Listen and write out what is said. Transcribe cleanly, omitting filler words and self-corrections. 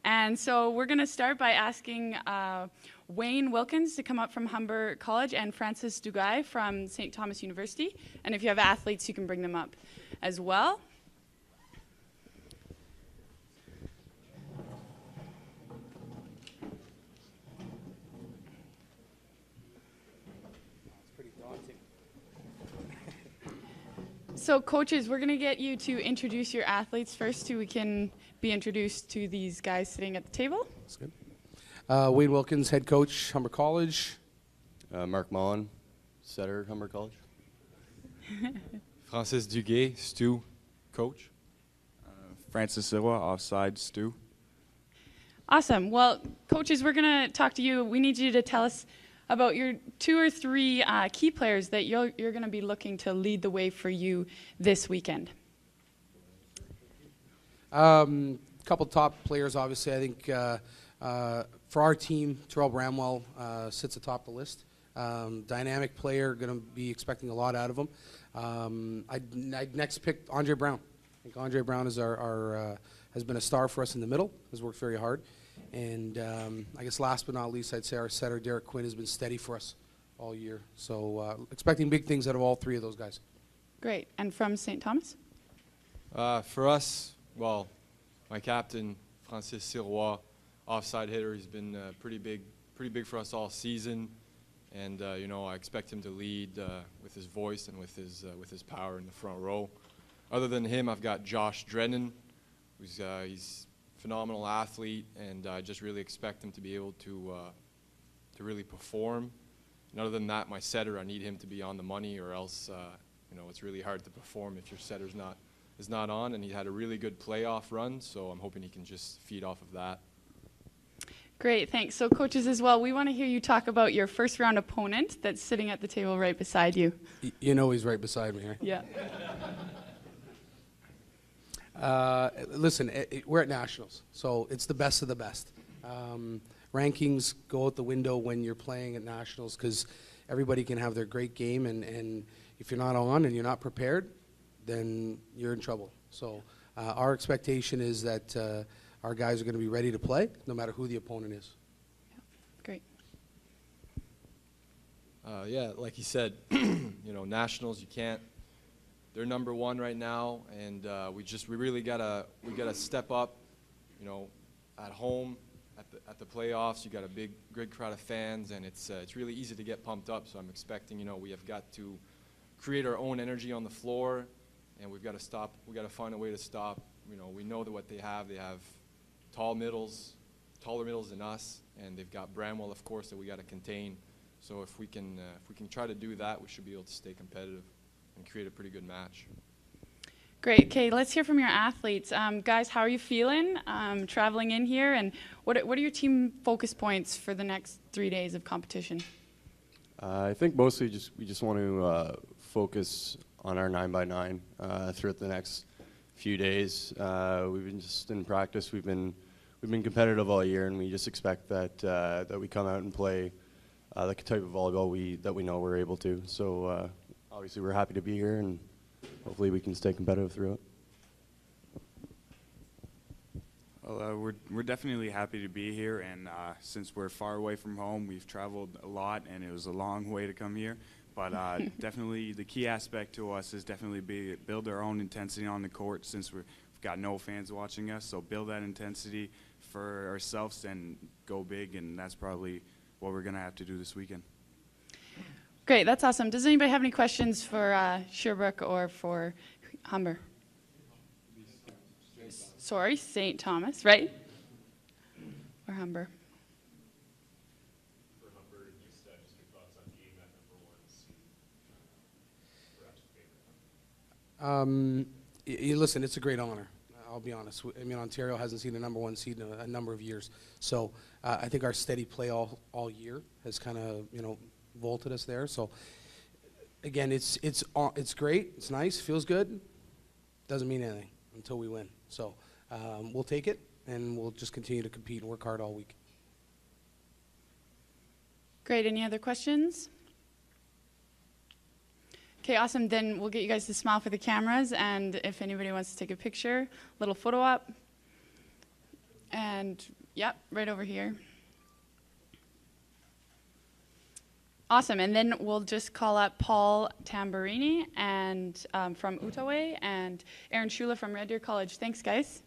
And so we're going to start by asking Wayne Wilkins to come up from Humber College and Francis Duguay from St. Thomas University. And if you have athletes, you can bring them up as well. So coaches, we're going to get you to introduce your athletes first so we can be introduced to these guys sitting at the table. That's good. Wayne Wilkins, head coach, Humber College. Mark Mullen, setter, Humber College. Francis Duguay, Stu, coach. Francis Silva, offside, Stu. Awesome. Well, coaches, we're going to talk to you. We need you to tell us about your 2 or 3 key players that you're going to be looking to lead the way for you this weekend. Couple top players, obviously. I think for our team, Terrell Bramwell sits atop the list. Dynamic player, going to be expecting a lot out of him. I'd next pick Andre Brown. I think Andre Brown is has been a star for us in the middle, has worked very hard. And I guess last but not least, I'd say our setter, Derek Quinn, has been steady for us all year. So expecting big things out of all 3 of those guys. Great. And from St. Thomas? For us, well, my captain, Francis Sirois, offside hitter, he's been pretty big for us all season. And, you know, I expect him to lead with his voice and with his power in the front row. Other than him, I've got Josh Drennan, who's he's phenomenal athlete, and I just really expect him to be able to really perform. And other than that, my setter, I need him to be on the money, or else you know, it's really hard to perform if your setter's is not on. And he had a really good playoff run, so I'm hoping he can just feed off of that. Great, thanks. So coaches as well, we want to hear you talk about your first round opponent that's sitting at the table right beside you. You know he's right beside me, right? Yeah. Listen, we're at nationals, so it's the best of the best. Rankings go out the window when you're playing at nationals because everybody can have their great game, and if you're not on and you're not prepared, then you're in trouble. So our expectation is that our guys are going to be ready to play no matter who the opponent is. Yeah. Great. Yeah, like he said, you know, nationals, you can't. They're number 1 right now, and we really gotta step up. You know, at home, at the playoffs, you got a great crowd of fans, and it's really easy to get pumped up. So I'm expecting, you know, we have got to create our own energy on the floor, and we've got to stop. We got to find a way to stop. You know, we know that what they have taller middles than us, and they've got Bramwell, of course, that we got to contain. So if we can try to do that, we should be able to stay competitive and create a pretty good match. Great. Okay, let's hear from your athletes. Guys, how are you feeling traveling in here, and what are your team focus points for the next 3 days of competition? I think mostly we just want to focus on our 9x9 throughout the next few days. We've been just in practice. We've been competitive all year, and we just expect that we come out and play the type of volleyball that we know we're able to. So obviously we're happy to be here, and hopefully we can stay competitive through it. Well, we're definitely happy to be here, and since we're far away from home, we've traveled a lot, and it was a long way to come here. But definitely the key aspect to us is definitely build our own intensity on the court, since we've got no fans watching us. So build that intensity for ourselves and go big, and that's probably what we're going to have to do this weekend. Great, that's awesome. Does anybody have any questions for Sherbrooke or for Humber? Sorry, St. Thomas, right? Or Humber? For Humber, just your thoughts on getting that #1 seed. Perhaps Listen, it's a great honor. I'll be honest. I mean, Ontario hasn't seen a #1 seed in a number of years. So I think our steady play all year has kind of, you know, vaulted us there. So again, it's great. It's nice. Feels good. Doesn't mean anything until we win. So we'll take it, and we'll just continue to compete and work hard all week. Great. Any other questions? Okay, awesome. Then we'll get you guys to smile for the cameras, and if anybody wants to take a picture, little photo op. And, yep, right over here. Awesome, and then we'll just call up Paul Tamburini and from Outaouais and Aaron Shula from Red Deer College. Thanks, guys.